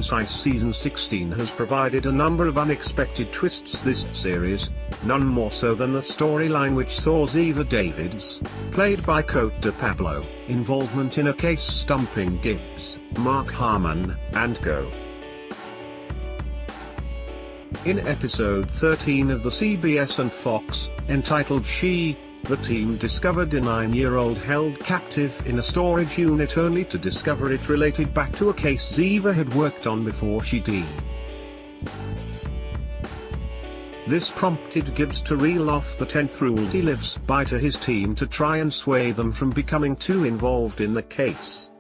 NCIS Season 16 has provided a number of unexpected twists this series, none more so than the storyline which saw Ziva David's, played by Cote de Pablo, involvement in a case stumping Gibbs, Mark Harmon, and Co. In episode 13 of the CBS and Fox, entitled She, the team discovered a 9-year-old held captive in a storage unit only to discover it related back to a case Ziva had worked on before she died. This prompted Gibbs to reel off the 10th rule he lives by to his team to try and sway them from becoming too involved in the case.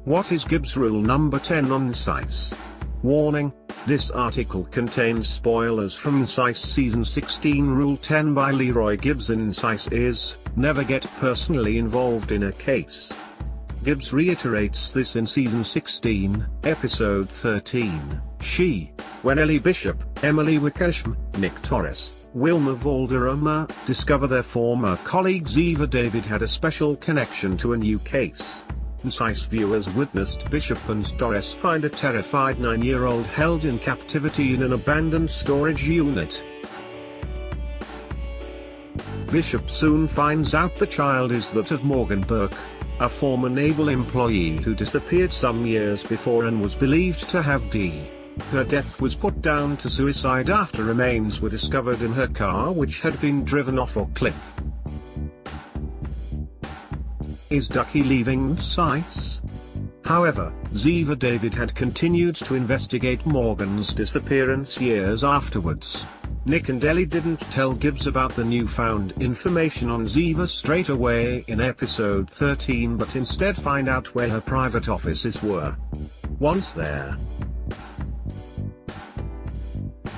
What is Gibbs rule number 10 on NCIS? Warning: this article contains spoilers from NCIS Season 16. Rule 10 by Leroy Gibbs in NCIS is, never get personally involved in a case. Gibbs reiterates this in Season 16, Episode 13, She, when Ellie Bishop, Emily Wickersham, Nick Torres, Wilma Valderrama discover their former colleague Ziva David had a special connection to a new case. NCIS viewers witnessed Bishop and Torres find a terrified 9-year-old held in captivity in an abandoned storage unit. Bishop soon finds out the child is that of Morgan Burke, a former naval employee who disappeared some years before and was believed to have died. Her death was put down to suicide after remains were discovered in her car, which had been driven off a cliff. Is Ducky leaving NCIS? However, Ziva David had continued to investigate Morgan's disappearance years afterwards. Nick and Ellie didn't tell Gibbs about the newfound information on Ziva straight away in episode 13, but instead find out where her private offices were. Once there,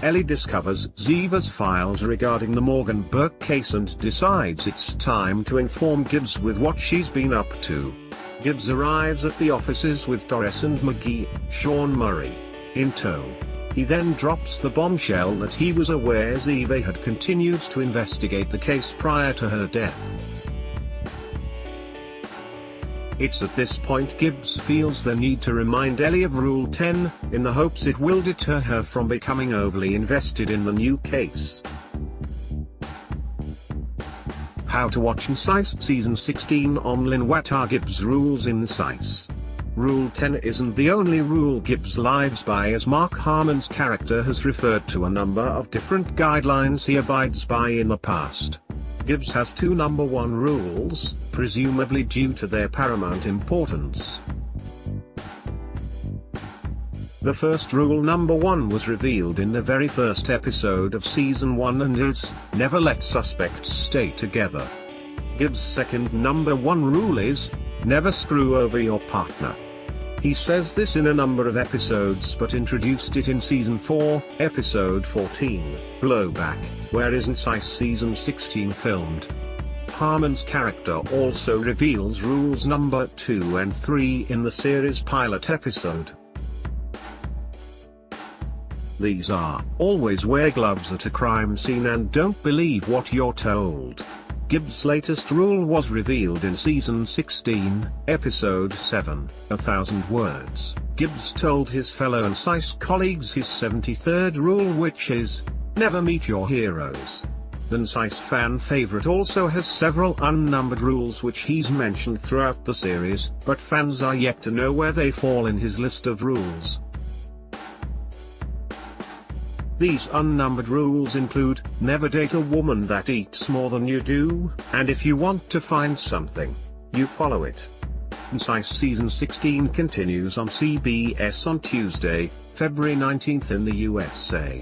Ellie discovers Ziva's files regarding the Morgan Burke case and decides it's time to inform Gibbs with what she's been up to. Gibbs arrives at the offices with Torres and McGee, Sean Murray, in tow. He then drops the bombshell that he was aware Ziva had continued to investigate the case prior to her death. It's at this point Gibbs feels the need to remind Ellie of Rule 10, in the hopes it will deter her from becoming overly invested in the new case. How to watch NCIS Season 16 online. What are Gibbs' rules in NCIS? Rule 10 isn't the only rule Gibbs lives by, as Mark Harmon's character has referred to a number of different guidelines he abides by in the past. Gibbs has two number 1 rules, presumably due to their paramount importance. The first rule number 1 was revealed in the very first episode of Season 1 and is, never let suspects stay together. Gibbs' second number 1 rule is, never screw over your partner. He says this in a number of episodes but introduced it in Season 4, Episode 14, Blowback, where is NCIS Season 16 filmed. Harmon's character also reveals rules number 2 and 3 in the series' pilot episode. These are, always wear gloves at a crime scene and don't believe what you're told. Gibbs' latest rule was revealed in Season 16, Episode 7, 1,000 Words. Gibbs told his fellow NCIS colleagues his 73rd rule, which is, never meet your heroes. The NCIS fan favorite also has several unnumbered rules which he's mentioned throughout the series, but fans are yet to know where they fall in his list of rules. These unnumbered rules include, never date a woman that eats more than you do, and if you want to find something, you follow it. NCIS Season 16 continues on CBS on Tuesday, February 19th in the USA.